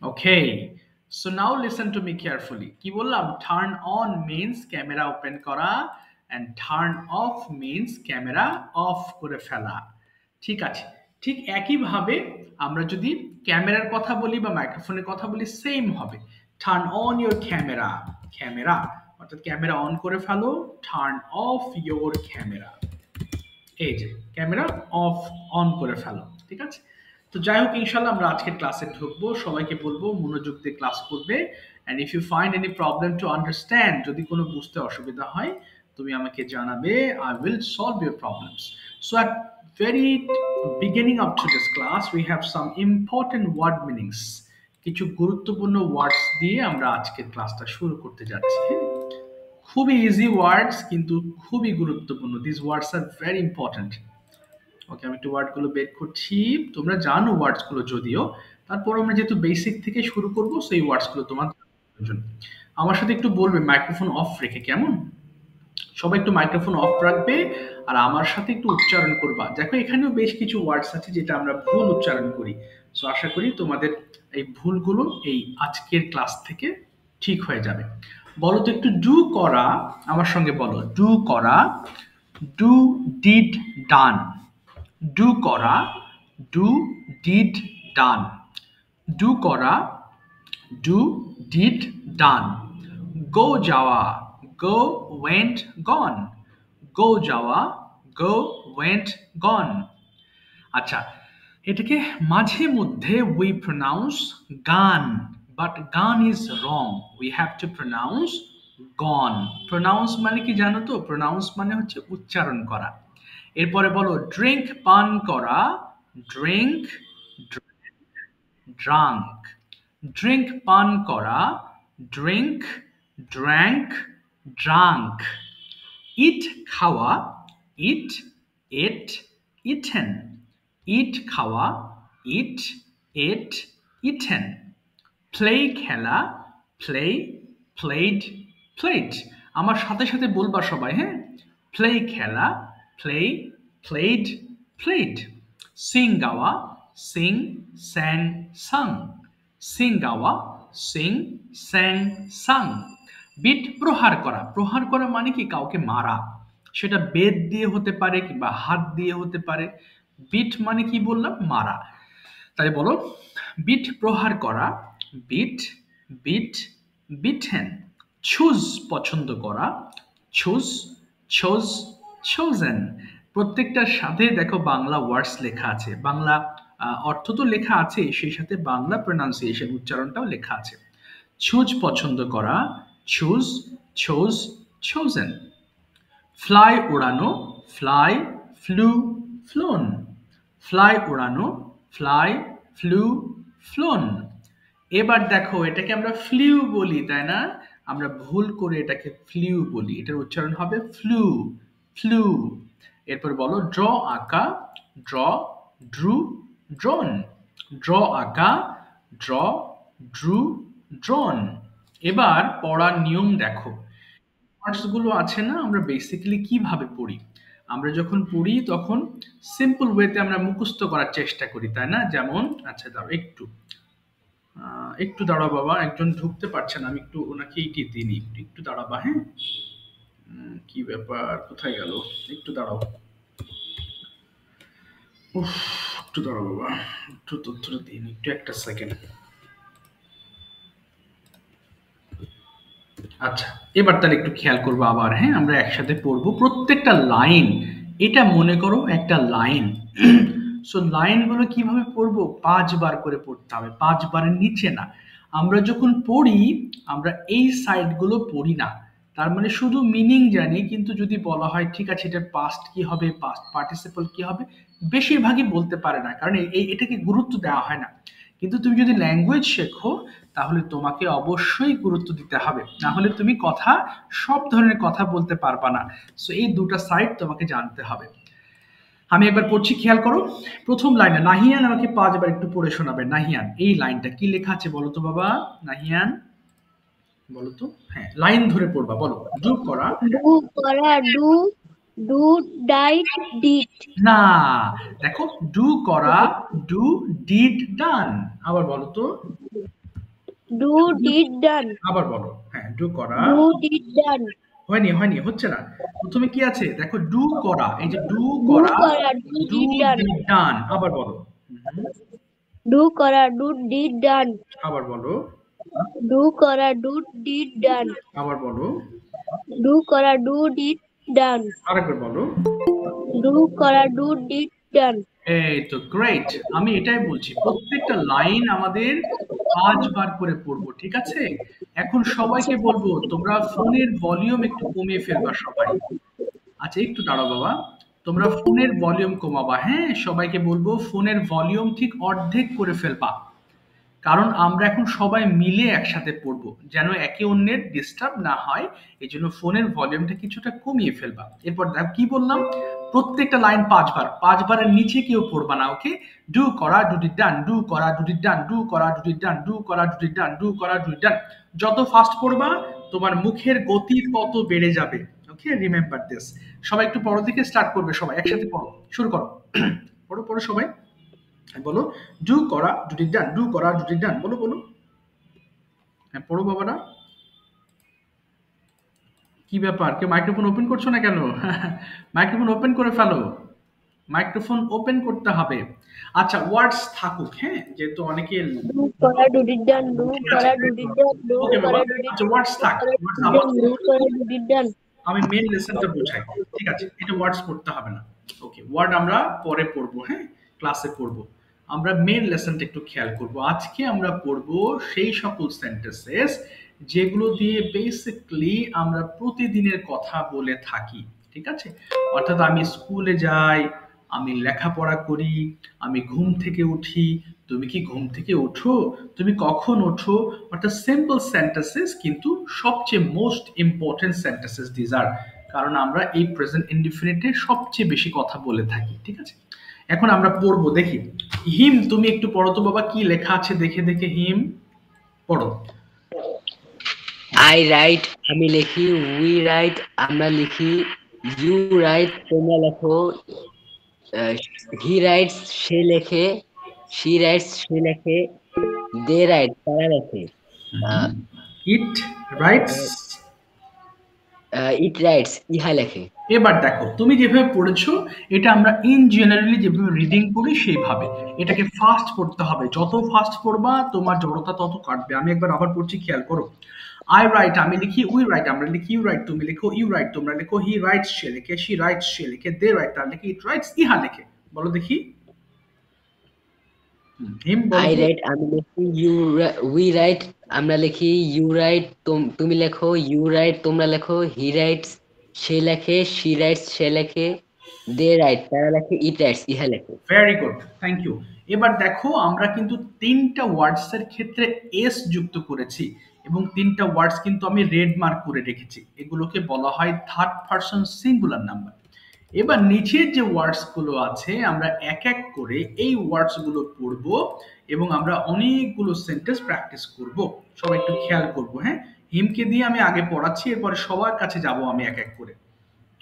Okay, so now listen to me carefully. কি বললাম? Turn on means camera open করা and turn off means camera off করে ফেলা। ঠিক আছে। ঠিক একইভাবে আমরা যদি ক্যামেরার কথা বলি বা মাইক্রোফোনের কথা বলি সেম হবে। Turn on your camera, camera অর্থাৎ ক্যামেরা অন করে ফেলো, turn off your camera। এই যে ক্যামেরা অফ অন করে ফেলো, ঠিক আছে। তো যাই হোক, ইনশাল্লাহ আমরা আজকে ক্লাসে ঢুকবো, সবাইকে বলবো মনোযোগ দিয়ে ক্লাস করবে। And if you find any problem to understand, যদি কোনো বুঝতে অসুবিধা হয় তুমি আমাকে জানাবে, I will solve your problems. So at very beginning of today's class we have some important word meanings. কিছু গুরুত্বপূর্ণ ওয়ার্ডস দিয়ে আমরা আজকের ক্লাসটা শুরু করতে যাচ্ছি। খুবই ইজি ওয়ার্ডস কিন্তু খুবই গুরুত্বপূর্ণ। This words are very important. Okay, আমি একটু ওয়ার্ডগুলো বের করছি। তোমরা জানো ওয়ার্ডসগুলো যদিও, তারপর আমরা যেহেতু বেসিক থেকে শুরু করবো, সেই ওয়ার্ডসগুলো তোমার প্রয়োজন। আমার সাথে একটু বলবে মাইক্রোফোন অফ রেখে, কেমন? সবাই একটু মাইক্রোফোন অফ রাখবে আর আমার সাথে একটু উচ্চারণ করবা। দেখো এখানেও বেশ কিছু ওয়ার্ডস আছে যেটা আমরা ভুল উচ্চারণ করি। সো আশা করি তোমাদের এই ভুলগুলো এই আজকের ক্লাস থেকে ঠিক হয়ে যাবে। বলো তো একটু ডু করা, আমার সঙ্গে বলো ডু করা, ডু ডিড ডান। ডু করা, ডু ডিড ডান। ডু করা, ডু ডিড ডান। গো যাওয়া, go went gone। go যাওয়া, go went gone। আচ্ছা, এটাকে মাঝে মধ্যে we pronounce গান, but গান is wrong, we have to pronounce gone। pronounce মানে কি জানো তো? pronounce মানে হচ্ছে উচ্চারণ করা। এরপরে বলো ড্রিঙ্ক, পান করা, ড্রিঙ্ক, ড্রাঙ্ক। ড্রিঙ্ক পান করা, ড্রিঙ্ক, ড্র্যাঙ্ক, ড্রাঙ্ক। ইট খাওয়া, ইট, এট, ইটেন। ইট খাওয়া, ইট, এট, ইটেন। প্লে খেলা, প্লে, প্লেড, প্লেড। আমার সাথে সাথে বলবা সবাই, হ্যাঁ? প্লে খেলা, প্লে, প্লেড, প্লেড। সিং গাওয়া, সিং, স্যাং, সাং। সিং গাওয়া, সিং, স্যাং, সাং। বিট প্রহার করা, প্রহার করা মানে কি কাউকে মারা, সেটা বেত দিয়ে হতে পারে কিংবা হাত দিয়ে হতে পারে। বিট মানে কি বললাম? মারা। তাই বলো বিট প্রহার করা, বিট, বিট, বিটেন। চুজ পছন্দ করা, চুজ, চোজ, চোজেন। প্রত্যেকটার সাথে দেখো বাংলা ওয়ার্ডস লেখা আছে, বাংলা অর্থ তো লেখা আছে, সেই সাথে বাংলা প্রনাউন্সিয়েশন উচ্চারণটাও লেখা আছে। চুজ পছন্দ করা, চুজ, চোজ, চোজেন। ফ্লাই উড়ানো, ফ্লাই, ফ্লু, ফ্লোন। ফ্লাই উড়ানো, ফ্লাই, ফ্লু, ফ্লোন। এবার দেখো এটাকে আমরা ফ্লিউ বলি, তাই না? আমরা ভুল করে এটাকে ফ্লিউ বলি, এটার উচ্চারণ হবে ফ্লু, ফ্লু। এরপর বলো ড্র আঁকা, ড্র, ড্রু, ড্রন। ড্র আঁকা, ড্র, ড্রু, ড্রন। এবার পড়ার নিয়ম দেখো। ওয়ার্ডস গুলো আছে না, আমরা বেসিক্যালি কিভাবে পড়ি? আমরা যখন পড়ি তখন সিম্পল ওয়েতে আমরা মুখস্থ করার চেষ্টা করি, তাই না? যেমন, আচ্ছা দাঁড়াও একটু, একটু দাঁড়াও বাবা, একজন ঢুকতে পারছে না, আমি একটু ওনাকে ইটি দিই, একটু দাঁড়াবা, হ্যাঁ? কি ব্যাপার, কোথায় গেল? একটু দাঁড়াও, উফ, একটু দাঁড়াও বাবা, একটু তথ্যটা দিন, একটু একটা সেকেন্ড। আচ্ছা, এবার তাহলে একটু খেয়াল করবো আবার, হ্যাঁ? আমরা একসাথে পড়বো প্রত্যেকটা লাইন। এটা মনে করো একটা লাইন। সো লাইনগুলো কিভাবে পড়বো? 5 বার করে পড়তে হবে, 5 বারের নিচে না। আমরা যখন পড়ি আমরা এই সাইডগুলো পড়ি না, তার মানে শুধু মিনিং জানি, কিন্তু যদি বলা হয় ঠিক আছে এটার পাস্ট কি হবে, পাস্ট পার্টিসিপল কি হবে, বেশিরভাগই বলতে পারে না, কারণ এটাকে গুরুত্ব দেওয়া হয় না। কিন্তু তুমি যদি ল্যাঙ্গুয়েজ শেখো তাহলে তোমাকে অবশ্যই গুরুত্ব দিতে হবে, না হলে তুমি কথা, সব ধরনের কথা বলতে পারবা না। সো এই দুটো সাইড তোমাকে জানতে হবে। আমি একবার পড়ছি, খেয়াল করো। প্রথম লাইনে নাহিয়ান আমাকে 5 বার একটু পড়ে শোনাবে। নাহিয়ান, এই লাইনটা কি লেখা আছে বলো তো বাবা? নাহিয়ান বলো তো। হ্যাঁ, লাইন ধরে পড়বা, বলো। ডু করা, ডু করা, ডু, ডু ডাইট, ডিড। না, দেখো ডু করা, ডু ডিড ডান। আবার বলো তো। ডু ডিড ডান আবার বলো, হ্যাঁ, ডু করা। ডু ডিড ডান হয়নি, হচ্ছে না। প্রথমে কি আছে দেখো, ডু করা, এই যে ডু ডু করা, করা do do did done did done. আবার বলো। হুম, ডু করা ডু ডিড ডান আবার বলো। ডু করা ডু ডিড ডান আবার বলো। ডু করা ডু ডিড ডান আরেকবার বলো। ডু করা ডু ডিড ডান এই তো গ্রেট। আমি এটাই বলছি, প্রত্যেকটা লাইন আমাদের ৫ বার করে পড়বো, ঠিক আছে? এখন সবাইকে বলবো তোমরা ফোনের ভলিউম একটু কমিয়ে ফেলবা সবাই। আচ্ছা একটু দাঁড়াও বাবা, তোমরা ফোনের ভলিউম কমাবা, হ্যাঁ? সবাইকে বলবো ফোনের ভলিউম ঠিক অর্ধেক করে ফেলবা। কারণ আমরা এখন সবাই মিলে একসাথে পড়বো, যেন একে অন্যের ডিস্টার্ব না হয়। এই জন্য ফোনের ভলিউমটা কিছুটা কমিয়ে ফেলবা। এরপর দেখো কি বললাম, প্রত্যেকটা লাইন ৫ বার, ৫ বারের নিচে কেউ পড়বা না, ওকে? ডু করা ডুডি ডান, ডু করা ডুডি ডান, ডু করা ডুডি ডান, ডু করা ডুডি ডান, ডু করা ডুডি ডান। যত ফাস্ট পড়বা তোমার মুখের গতি তত বেড়ে যাবে। ওকে, রিমেম্বার দিস। সবাই একটু পড়ো, থেকে স্টার্ট করবে, সবাই একসাথে পড়ো, শুরু করো। পড়ো পড়ো সবাই, বলো। ডু করা ডুডি ডান, ডু করা ডুডি ডান, বলো বলো। হ্যাঁ পড়ো বাবারা। কি ব্যাপার, কেউ মাইক্রোফোন ওপেন করছো না কেন? মাইক্রোফোন ওপেন করে ফেলো, মাইক্রোফোন ওপেন করতে হবে। আচ্ছা ওয়ার্ডস থাকুক, হ্যাঁ, যেহেতু অনেকে। ডু করা ডু ডিড ডান ডু ঠিক আছে, করা do did done do okay বাবা। করা ডু ডিড আচ্ছা ওয়ার্ডস থাক, করা ওয়ার্ডস ডু আবার ডু করা ডু ডিড ডান আমি মেন লেসনটা বোঝাই। ঠিক আছে, এটা ওয়ার্ডস পড়তে হবে না। ওকে, ওয়ার্ড আমরা পরে পড়বো, হ্যাঁ, ক্লাসে পড়বো। আমরা মেন লেসনটা একটু খেয়াল করব। আজকে আমরা পড়বো সেই সকল সেন্টেন্সেস যেগুলো দিয়ে বেসিকলি আমরা প্রতিদিনের কথা বলে থাকি। ঠিক আছে, অর্থাৎ আমি স্কুলে যাই, আমি লেখাপড়া করি, আমি ঘুম থেকে উঠি, তুমি কি ঘুম থেকে ওঠো, তুমি কখন ওঠো, অর্থাৎ সিম্পল সেন্টেন্সেস, কিন্তু সবচেয়ে most important sentences these are. কারণ আমরা এই প্রেজেন্ট ইনডিফিনিটে সবচেয়ে বেশি কথা বলে থাকি। ঠিক আছে, এখন আমরা পড়বো, দেখি। হিম, তুমি একটু পড়ো তো বাবা, কি লেখা আছে দেখে দেখে। হিম পড়ো। আই রাইট আমি লিখি, উই রাইট আমরা লিখি, ইউ রাইট তোমরা লেখো, হি রাইটস সে লেখে, শি রাইটস সে লেখে, দে রাইট তারা লেখে, ইট রাইটস ইট রাইটস ইহা লেখে। এবার দেখো, তুমি যেভাবে পড়েছো এটা আমরা ইন জেনারেলি যেভাবে রিডিং করি সেইভাবে। এটাকে ফাস্ট পড়তে হবে, যত ফাস্ট পড়বা তোমার জড়তা তত কাটবে। আমি একবার আবার পড়ছি, খেয়াল করো। আই রাইট আমি লিখি, উই রাইট আমরা লিখি, ইউ রাইট তুমি লেখো, ইউ রাইট তোমরা লেখো, হি রাইটস সে লেখে, শি রাইটস সে লেখে, দে রাইট তারা লেখে, ইট রাইটস ইহা লেখে। বলো দেখি। হিম বলো আই তো। রাইট আমি লিখি, উই রাইট আমরা লিখি, ইউ রাইট তুমি লেখো, ইউ রাইট তোমরা লেখো, হি রাইটস সে লেখে, শি রাইটস সে লেখে, দে রাইট তারা লেখে, ইট রাইটস ইহা লেখে। Very good, thank you. এবার দেখো, আমরা কিন্তু ৩টা ওয়ার্ডস এর ক্ষেত্রে এস যুক্ত করেছি, এবং ৩টা ওয়ার্ডস কিন্তু আমি রেড মার্ক করে রেখেছি। এগুলোকে বলা হয় থার্ড পারসন সিঙ্গুলার নাম্বার। এবার নিচের যে ওয়ার্ডস গুলো আছে আমরা এক এক করে এই ওয়ার্ডস গুলো পড়বো, এবং আমরা অনেকগুলো সেন্টেন্স প্র্যাকটিস করব। সবাই একটু খেয়াল করবো, হ্যাঁ। হিমকে দিয়ে আমি আগে পড়াচ্ছি, এরপরে সবার কাছে যাব আমি এক এক করে।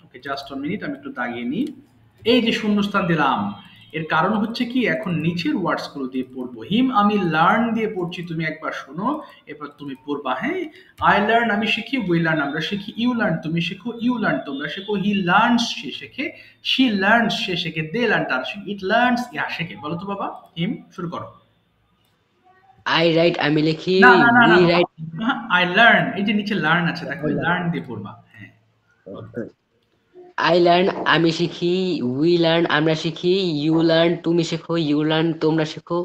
ওকে, জাস্ট 1 মিনিট, আমি একটু দাগিয়ে নিই। এই যে শূন্যস্থান দিলাম, এর কারণ হচ্ছে কি, এখন নিচের ওয়ার্ডস গুলো দিয়ে পড়বো। হিম আমি লার্ন দিয়ে পড়ছি, তুমি একবার শোনো, এবার তুমি পড়বা, হ্যাঁ। আই লার্ন আমি শিখি, উই লার্ন আমরা শিখি, ইউ লার্ন তুমি শেখো, ইউ লার্ন তোমরা শেখো, হি লার্নস সে শেখে, শি লার্নস সে শেখে, দে লার্ন তারা শেখে, ইট লার্নস ইহা শেখে। বলো তো বাবা। হিম শুরু করো। আই রাইট আমি লিখি, না না না না উই বাবা, রাইট, আই লার্ন, এই যে নিচে লার্ন আছে দেখো, লার্ন দিয়ে পড়বা, হ্যাঁ। আই লার্ন আমি শিখি, উই লার্ন আমরা শিখি, ইউ লার্ন তুমি শেখো, ইউ লার্ন তোমরা শেখো,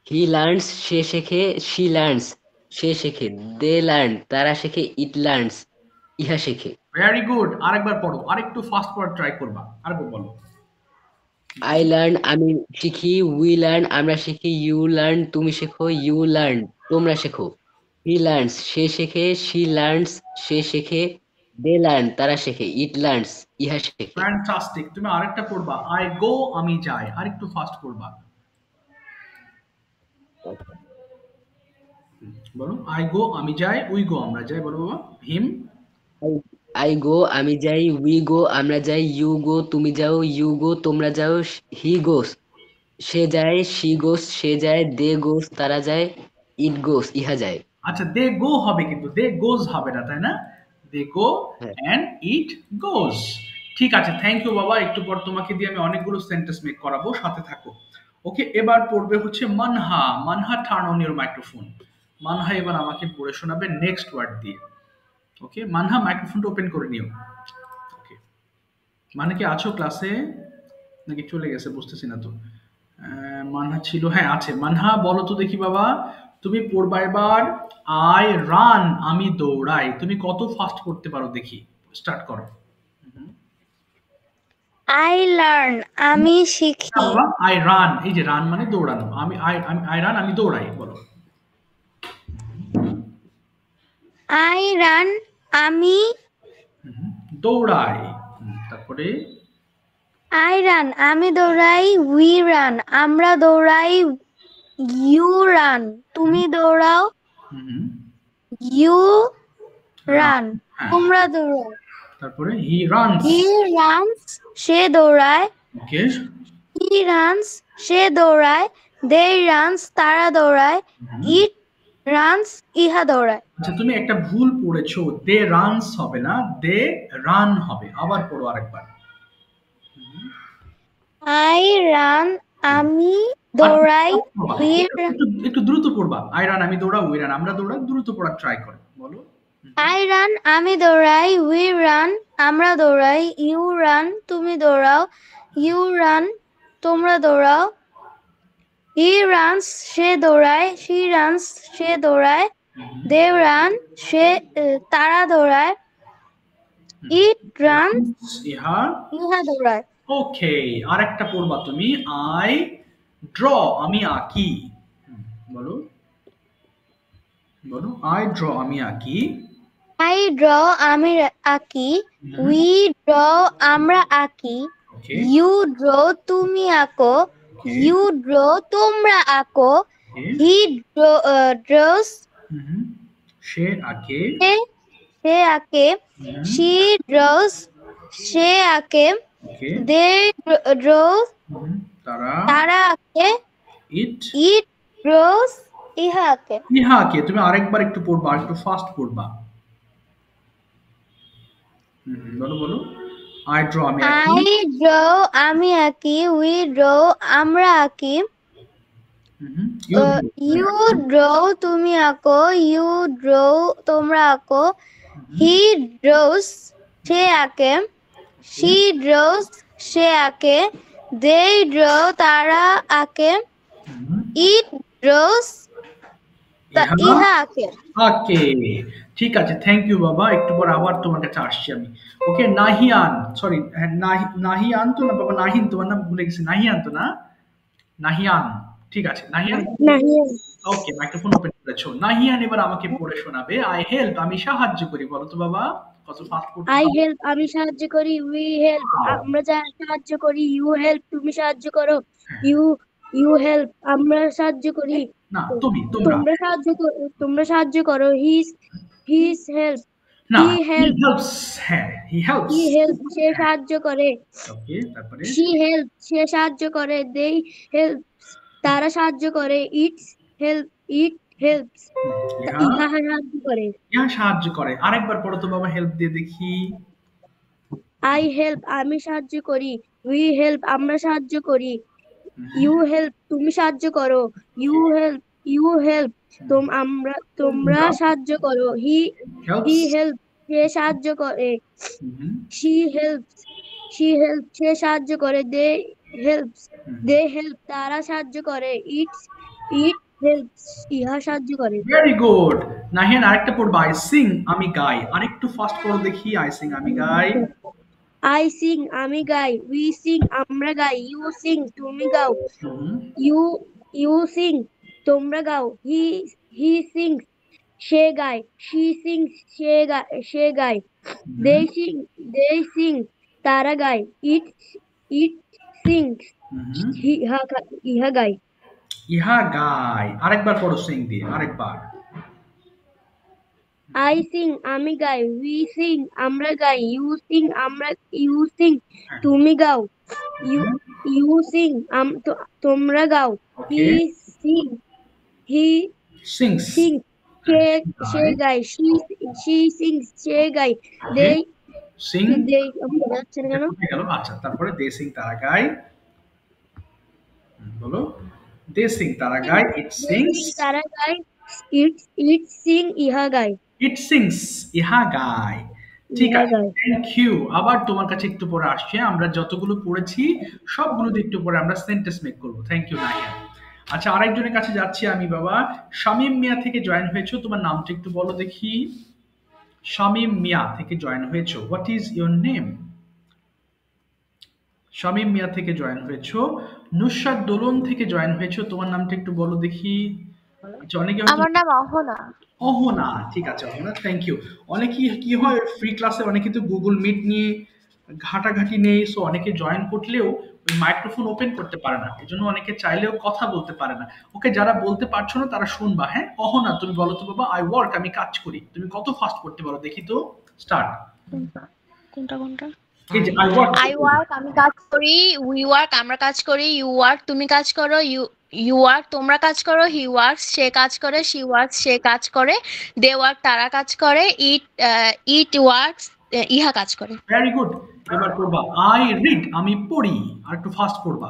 হি লার্নস সে শেখে, শি লার্নস সে শেখে, দে লার্ন তারা শেখে, ইট লার্নস ইহা শেখে। ভেরি গুড, আরেকবার পড়ো, আরেকটু ফাস্ট পড়ার ট্রাই করবা, আরেকবার বলো। আই লার্ন আমি শিখি, উই লার্ন আমরা শিখি, ইউ লার্ন তুমি শেখো, ইউ লার্ন তোমরা শেখো, হি লার্নস সে শেখে, শি লার্নস সে শেখে, দে লার্ন তারা শেখে, ইট লার্নস ইহা শেখে। ফ্যান্টাস্টিক, তুমি আরেকটা পড়বা, আই গো আমি যাই, আরেকটু ফাস্ট করবা। বলো, আই গো আমি যাই, উই গো আমরা যাই, বলো বাবা। হিম আই গো আমি যাই, উই গো আমরা যাই, ইউ গো তুমি যাও, ইউ গো তোমরা যাও, হি গোস সে যায়, শি গোস সে যায়, দে গোস তারা যায়, ইট গোস ইহা যায়। আচ্ছা, দে গো হবে কিন্তু দে গোজ হবে না, তাই না? দে গো হ্যাঁ অ্যান্ড ইট গোজ। ঠিক আছে, থ্যাংক ইউ বাবা। একটু পর তোমাকে দিয়ে আমি অনেকগুলো সেন্টেন্স মেক করাবো, সাথে থাকো। ওকে, এবার পড়বে হচ্ছে Manha. Manha, turn on your microphone. Manha এবার আমাকে পড়ে শোনাবে নেক্সট ওয়ার্ড দিয়ে। ওকে মানহা, মাইক্রোফোনটা ওপেন করে নিও। ওকে, মানে কি আছো ক্লাসে নাকি চলে গেছে বুঝতেছি না তো। মানহা ছিল, হ্যাঁ আছে। মানহা বলো তো দেখি বাবা, তুমি পড়বা এবার আই রান, আমি দৌড়াই। তুমি কত ফাস্ট করতে পারো দেখি, স্টার্ট করো। I learn, আমি না শিখি। বাবা, আই রান, এই যে রান মানে দৌড়ানো। আই রান, আমি দৌড়াই, বলো। I run, আমি দৌড়াই। তারপরে I run, আমি দৌড়াই। We run, আমরা দৌড়াই। You run, তুমি দৌড়াও। হুম, You রান, run, হ্যাঁ। তোমরা দৌড়াও। তারপরে হি রানস। He runs, সে দৌড়ায়। ওকে, He runs, সে দৌড়ায়। They runs, তারা দৌড়ায়। It runs, ইহা দৌড়ায়। আচ্ছা তুমি একটা ভুল পড়েছো, দে রানস হবে না, দে রান হবে। আবার পড়ো আরেকবার। I run, আমি আর দৌড়াই। We একটু run, একটু- একটু দ্রুত পড়বা। আই রান, আমি দৌড়া, উই রান, আমরা দৌড়া। দ্রুত পড়ার ট্রাই করো, বলো। I run, আমি দৌড়াই। We run, আমরা দৌড়াই। You run, তুমি দৌড়াও। You run, তোমরা দৌড়াও। He runs, সে দৌড়ায়। She runs, সে দৌড়ায়। They run, তারা দৌড়ায়। It runs, ইহা। ইহা দৌড়ায়। ওকে, আরেকটা পড়বা তুমি। আই ড্র, আমি আঁকি। বলো, বলো। আই ড্র, আমি আঁকি। I draw, আমি আঁকি। We draw, আমরা আঁকি। ওকে, You draw, তুমি আঁকো। ওকে, You draw, তোমরা আঁকো। ওকে। He draws, সে আঁকে। সে সে আঁকে। হুম, She draws, সে আঁকে। ওকে। They draw, তারা। তারা আঁকে। ইট। It draws, ইহা আঁকে। ইহা আঁকে। তুমি আরেকবার একটু পড়বা, একটু ফাস্ট পড়বা। বলো, বলো। আই ড্র, আমি আঁকি। I draw, আমি আঁকি। We draw, আমরা আঁকি। ইউ You draw, তুমি আঁকো। You draw, তোমরা আঁকো। He draws, সে আঁকে। She draws, সে আঁকে। They draw, তারা আঁকে। It draws, ইহা আঁকে। ওকে, ঠিক আছে, থ্যাংক ইউ বাবা। একটু পর আবার তোমার কাছে আসছি আমি। ওকে, নাহিয়ান, সরি, নাহিয়ান তো না বাবা, নাহিন তোমার নাম ভুলে গেছি। নাহিয়ান তো না? নাহিয়ান, ঠিক আছে নাহিয়ান। ওকে, মাইক্রোফোন ওপেন করেছো। নাহিয়ান এবার আমাকে পড়ে শোনাবে আই হেল্প, আমি সাহায্য করি। বলো তো বাবা, কত ফাস্ট পড়তে I পারো? help, আমি সাহায্য করি। We help, আমরা সাহায্য করি। You help, তুমি সাহায্য করো। You you help, আমরা সাহায্য করি। না, তোমরা। তোমরা সাহায্য করো। His help, না, he হি help, হেল্পস। হ্যাঁ, হি হেল্পস। he help, সে সাহায্য করে। ওকে, তারপরে She help, সে সাহায্য করে। They help, তারা সাহায্য করে। It helps, ইহা। ইহা সাহায্য করে। ইহা সাহায্য করে। আরেকবার পড়ো তো বাবা, হেল্প দিয়ে দেখি। I help, আমি সাহায্য করি। We help, আমরা সাহায্য করি। You help, তুমি সাহায্য করো। You help, তোমরা সাহায্য করো। He helps. helps, সে সাহায্য করে। She helps, সে সাহায্য করে। They help, তারা সাহায্য করে। It helps, ইহা সাহায্য করে। Very good. নাহিয়ান আরেকটা পড়বা, আই সিং, আমি গাই। আরেকটু ফাস্ট পড়ো দেখি। আই সিং, আমি গাই। I sing, আমি গাই। We sing, আমরা গাই। You sing, তুমি গাও। হুম, You sing, তোমরা গাও। He sings, সে গায়। She sings, সে গায়। They sing, তারা গায়। It sings, হুম। ইহা গায়। ইহা গায়। আরেকবার পড়ো সিং দিয়ে, আরেকবার। I sing, আমি গাই। We sing, আমরা গাই। You sing, হ্যাঁ, তুমি গাও। You sing, তোমরা গাও। ওকে। He Sings. sings, say Right. গায়, she sings, সে গায়, Okay. Sing. they বোঝা যাচ্ছে না কেন? কোথায় গেল? আচ্ছা, তারপরে they sing তারা গায়। বলো। They sing তারা গায়। It They sings. sing, তারা গায়, it sing, ইহা গায়, It sings. ইহা গায়। ঠিক ইহা আছে। গায়। Thank you. আবার তোমার কাছে একটু পরে আসছে। আমরা যতগুলো পড়েছি সবগুলো দিয়ে একটু পরে আমরা সেন্টেন্স মেক করবো। Thank you Nahiya. আচ্ছা, আরেকজনের কাছে যাচ্ছি আমি বাবা। শামীম মিয়া থেকে জয়েন হয়েছো, তোমার নামটা একটু বলো দেখি। শামীম মিয়া থেকে জয়েন হয়েছো। What is your name? Shamim Miah থেকে জয়েন হয়েছো। নুসরাত দোলন থেকে জয়েন হয়েছো, তোমার নামটা একটু বলো দেখি। আচ্ছা, অনেকে হয়তো আমার নাম অহনা। অহনা, ঠিক আছে অহনা, থ্যাংক ইউ। অনেকে কি হয় ফ্রি ক্লাসে অনেকে তো গুগল মিট নিয়ে ঘাটাঘাটি নেই, সো অনেকে জয়েন করলেও ওই মাইক্রোফোন ওপেন করতে পারে না, এজন্য অনেকে চাইলেও কথা বলতে পারে না। ওকে, যারা বলতে পারছো না তারা শুনবা। হ্যাঁ অহনা, তুমি বলো তো বাবা। আই ওয়ার্ক, আমি কাজ করি। তুমি কত ফাস্ট করতে পারো দেখি তো। স্টার্ট। কোনটা কোনটা? এই যে আই ওয়ার্ক। আই ওয়ার্ক, আমি কাজ করি। উই ওয়ার্ক, আমরা কাজ করি। ইউ ওয়ার্ক, তুমি কাজ করো। ইউ ওয়ার্ক, তোমরা কাজ করো। হি ওয়ার্কস, সে কাজ করে। শি ওয়ার্কস, সে কাজ করে। দে ওয়ার্ক, তারা কাজ করে। ইট ওয়ার্কস, ইহা কাজ করে। Very good. এবার করবা আই রিড, আমি পড়ি। আর একটু ফাস্ট করবা।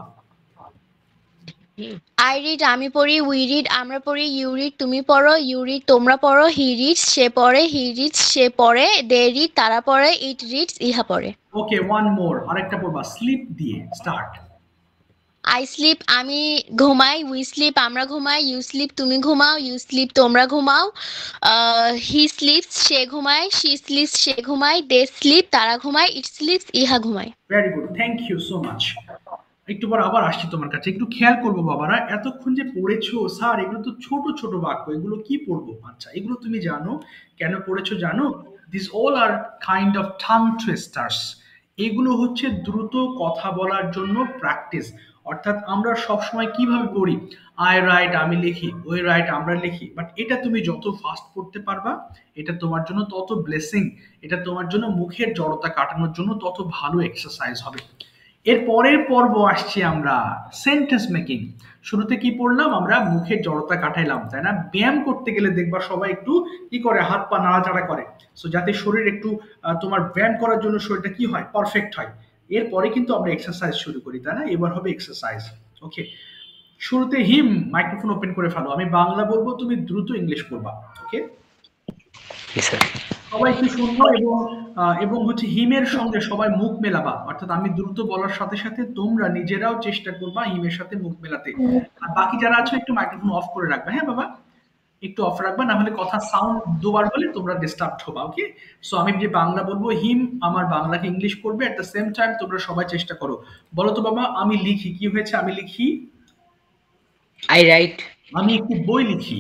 আই রিড, আমি পড়ি। উই রিড, আমরা পড়ি। ইউ রিড, তুমি পড়ো। ইউ রিড, তোমরা পড়ো। হি রিডস, সে পড়ে। হি রিডস, সে পড়ে। দে রিড, তারা পড়ে। ইট রিডস, ইহা পড়ে। ওকে, ওয়ান মোর, আরেকটা পড়বা স্লিপ দিয়ে। স্টার্ট। আই স্লিপ, আমি ঘুমাই। উই স্লিপ, আমরা ঘুমাই। ইউ স্লিপ, তুমি ঘুমাও। ইউ স্লিপ, তোমরা ঘুমাও। হি স্লিপস, সে ঘুমায়। শি স্লিপস, সে ঘুমায়। দে স্লিপ, তারা ঘুমায়। ইট স্লিপস, ইহা ঘুমায়। Very good, thank you so much. একটু পর আবার আসছি তোমার কাছে, একটু খেয়াল করবো বাবারা। এতক্ষণ যে পড়েছো স্যার, এগুলো তো ছোট ছোট বাক্য, এগুলো কি পড়বো? আচ্ছা, এগুলো তুমি জানো কেন পড়েছো জানো? This all are kind of tongue twisters. এগুলো হচ্ছে দ্রুত কথা বলার জন্য প্র্যাকটিস। অর্থাৎ আমরা সবসময় কিভাবে পড়ি, আই রাইট, আমি লিখি, ওই রাইট, আমরা লিখি। বাট এটা তুমি যত ফাস্ট পড়তে পারবা, এটা তোমার জন্য তত ব্লেসিং। এটা তোমার জন্য মুখের জড়তা কাটানোর জন্য তত ভালো এক্সারসাইজ হবে। এর পরের পর্ব আসছি আমরা, সেন্টেন্স মেকিং। শুরুতে কি পড়লাম আমরা? মুখের জড়তা কাটাইলাম, তাই না? ব্যায়াম করতে গেলে দেখবা সবাই একটু কি করে, হাত পা নাড়াচাড়া করে। সো যাতে শরীর একটু তোমার ব্যায়াম করার জন্য শরীরটা কি হয়, পারফেক্ট হয়। এরপরে কিন্তু আমরা এক্সারসাইজ শুরু করি, তাই না? এবার হবে এক্সারসাইজ। ওকে, শুরুতে হিম, মাইক্রোফোন ওপেন করে ফেলো। আমি বাংলা বলবো, তুমি দ্রুত ইংলিশ করবা। ওকে, সবাই একটু শুনবো এবং এবং হচ্ছে হিমের সঙ্গে সবাই মুখ মেলাবা। অর্থাৎ আমি দ্রুত বলার সাথে সাথে তোমরা নিজেরাও চেষ্টা করবা হিমের সাথে মুখ মেলাতে। আর বাকি যারা আছো একটু মাইক্রোফোন অফ করে রাখবা। হ্যাঁ বাবা, একটু অফ রাখবা, না হলে কথা সাউন্ড দুবার হলে তোমরা ডিস্টার্ব হবা। ওকে, সো আমি যে বাংলা বলবো, হিম আমার বাংলাকে ইংলিশ করবে। এট দ্য সেম টাইম তোমরা সবাই চেষ্টা করো। বলো তো বাবা, আমি লিখি। কি হয়েছে? আমি লিখি। I write. আমি একটি বই লিখি।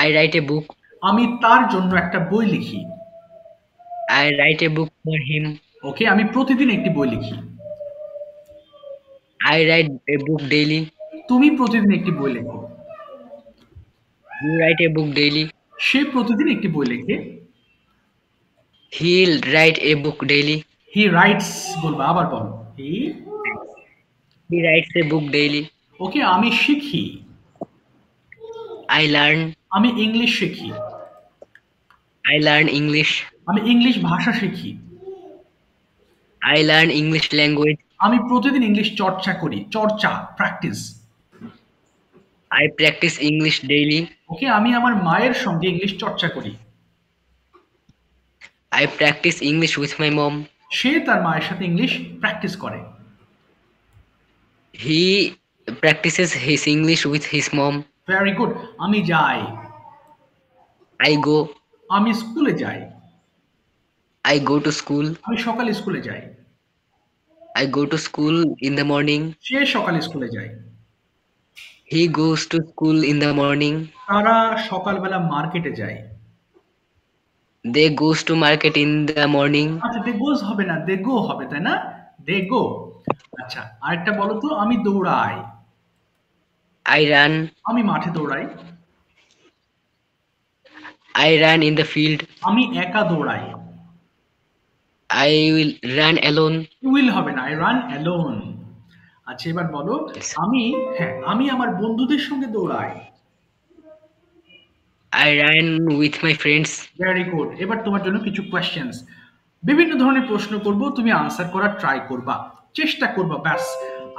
I write a book. আমি তার জন্য একটা বই লিখি। I write a book for him. ওকে, আমি প্রতিদিন একটি বই লিখি। I write a book daily. তুমি প্রতিদিন একটি বই লেখো। You write a book daily. সে প্রতিদিন একটি বই লেখে। He'll write a book daily. He writes বলবা, আবার বলো। হি। He writes a book daily. ওকে, আমি শিখি। I learn. আমি ইংলিশ শিখি। I learn English. আমি ইংলিশ ভাষা শিখি। I learn English language. আমি প্রতিদিন ইংলিশ চর্চা করি। চর্চা, practice. I practice English daily. ওকে, আমি আমার মায়ের সঙ্গে ইংলিশ চর্চা করি। I practice English with my mom. সে তার মায়ের সাথে ইংলিশ প্র্যাকটিস করে। He practices his English with his mom. Very good. আমি যাই। I go. আমি স্কুলে যাই। I go to school. আমি সকালে স্কুলে যাই। I go to school in the morning. সে সকালে স্কুলে যায়। He goes to school in the morning. তারা সকালবেলা মার্কেটে যায়। They goes to market in the morning. আচ্ছা, দে গোজ হবে না, দে গো হবে, তাই না? দে গো। আচ্ছা, আরেকটা বলো তো। আমি দৌড়াই। I run. আমি মাঠে দৌড়াই। I run in the field. আমি একা দৌড়াই। I will run alone. Will হবে না, আই রান অ্যালোন। আচ্ছা, এবার বলো। Yes. আমি, হ্যাঁ, আমি আমার বন্ধুদের সঙ্গে দৌড়াই। I ran with my friends. Very good. এবার তোমার জন্য কিছু কোয়েশ্চেন্স, বিভিন্ন ধরনের প্রশ্ন করব, তুমি আনসার করার ট্রাই করবা, চেষ্টা করবা ব্যাস।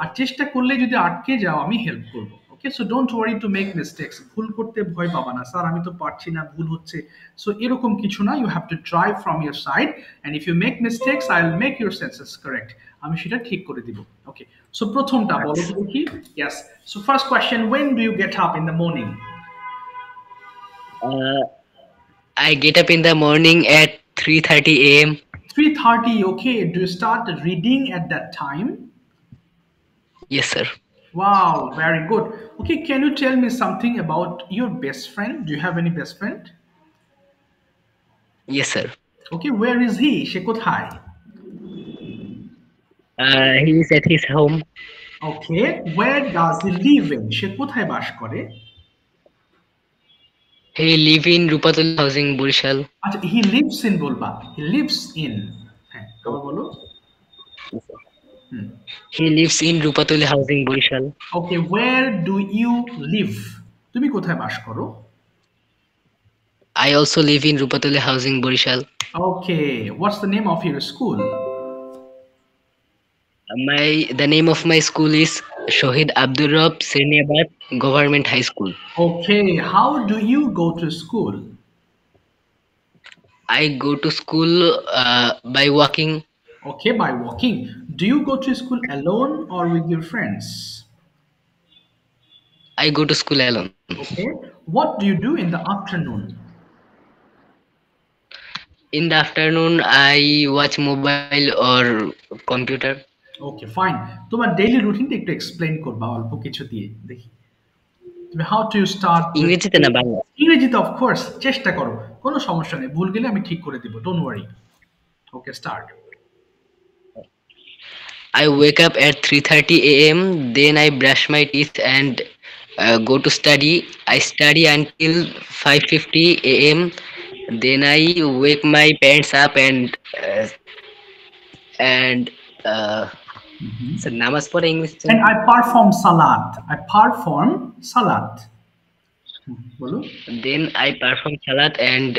আর চেষ্টা করলে যদি আটকে যাও আমি হেল্প করব। Okay, so don't worry to make mistakes. ভুল করতে ভয় পাবা না, স্যার আমি তো পারছি না, ভুল হচ্ছে। সো এরকম কিছু না, you have to try from your side, and if you make mistakes I will make your sentences correct. আমি সেটা ঠিক করে দিব। ওকে, সো প্রথমটা বলো তো দেখি। Yes, so first question, when do you get up in the morning? Uh, I get up in the morning at 3:30 a.m. 3:30, okay. Do you start reading at that time? Yes, sir. Wow, very good. Okay, can you tell me something about your best friend? Do you have any best friend? Yes, sir. Okay, where is he? সে কোথায়? He is at his home. Okay, where does he live in? সে কোথায় বাস করে? He live in Rupatuli housing, Burishal. আচ্ছা, he lives in বলবা, he lives in, হ্যাঁ আবার বলো। হুম, He lives in Rupatuli housing, Burishal. okay, where do you live? তুমি কোথায় বাস করো? I also live in Rupatuli housing, Burishal. Okay, what's the name of your school? The name of my school is Shohid Abdur Rab Sriniabad Government High School. Okay, how do you go to school? I go to school by walking. Okay, by walking. Do you go to school alone or with your friends? I go to school alone. Okay, what do you do in the afternoon? In the afternoon, I watch mobile or computer. Okay, fine. তোমার daily রুটিনটা একটু explain করবা অল্প কিছু দিয়ে দেখি। তুমি how to start? ইংরেজিতে না বাংলা? ইংরেজিতে অফ কোর্স, চেষ্টা করো, কোনো সমস্যা নেই, ভুল গেলে আমি ঠিক করে দিব, don't worry. Okay, start. I wake up at 3:30 a.m. Then I brush my teeth and go to study. I study until 5:50 a.m. Then I wake my parents up and so namaz পড়ে English. And I perform salat. I perform salat. বলো। Then I perform salat and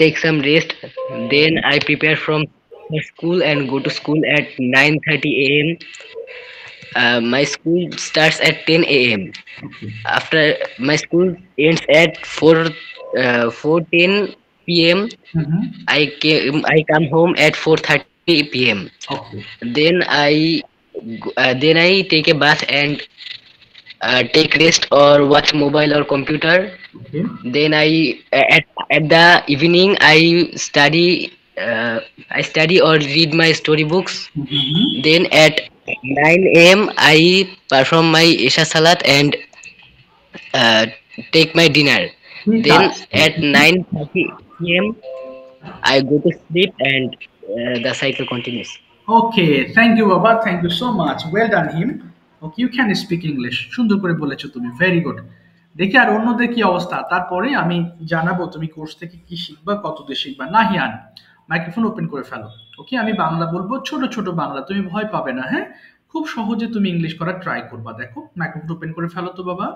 take some rest. Then I prepare from school and go to school at 9:30 a.m. My school starts at 10 a.m. Okay. After my school ends at 4:10 p.m. Mhm. I come home at 4:30 p.m. Okay. Then I take a bath and take rest or watch mobile or computer. Okay. Then at the evening I study or read my storybooks. Mhm. Then at 9 a.m. I perform my Isha Salat and take my dinner. Then at 9:30 p.m. I go to sleep and the cycle continues. Okay, thank you বাবা, thank you so much, well done him. Okay, you can speak English, সুন্দর করে বলেছো তুমি, very good. দেখি আর অন্যদের কি অবস্থা, তারপরে আমি জানাবো তুমি কোর্স থেকে কি শিখবা, কতদূর শিখবা। নাহিয়ান, মাইক্রোফোন ওপেন করে ফেলো। ওকে, আমি বাংলা বলবো, ছোট ছোট বাংলা, তুমি ভয় পাবে না, হ্যাঁ খুব সহজে তুমি ইংলিশ করার ট্রাই করবা। দেখো, মাইক্রোফোন ওপেন করে ফেলো তো বাবা।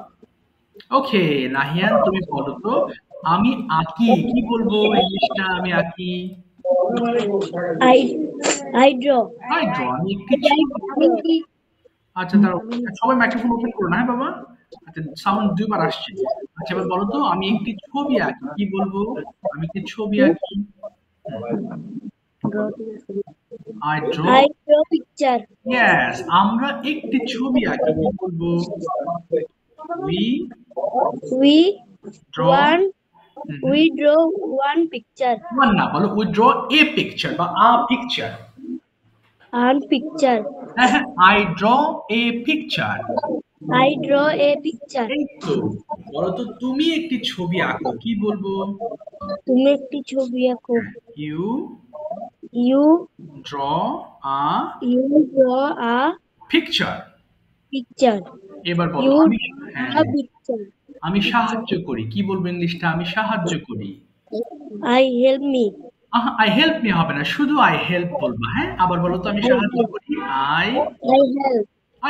ওকে, নাহিয়ান তুমি বলো তো, আমি আঁকি, কি বলবো ইংলিশটা? আমি আঁকি, I draw. আই ড্র, আমি একটি ছবি। আচ্ছা, তার সবাই মাইক্রোফোন ওপেন করো না, হ্যাঁ বাবা। আচ্ছা, সাউন্ড দুইবার আসছে। আচ্ছা, এবার বলো তো, আমি একটি ছবি আঁকি, কি বলবো? আমি একটি ছবি আঁকি, I draw. I draw picture. Yes, আমরা একটি ছবি আঁকি, কি বলবো? We We draw. we draw one picture. One না, বলো উই ড্র এ পিকচার বা আ পিকচার। One picture. হ্যাঁ হ্যাঁ, I draw a picture. I draw a picture. এই তো, বলো তো তুমি একটি ছবি আঁকো, কি বলবো? তুমি একটি ছবি আঁকো। You You draw a draw a picture. picture. এবার বলো, You আমি draw a picture. আমি সাহায্য করি, কি বলবো ইংলিশটা? আমি সাহায্য করি। I help me. I help me হবে না, শুধু আই হেল্প বলবো। হ্যাঁ, আবার বলো তো, আমি সাহায্য করি, আই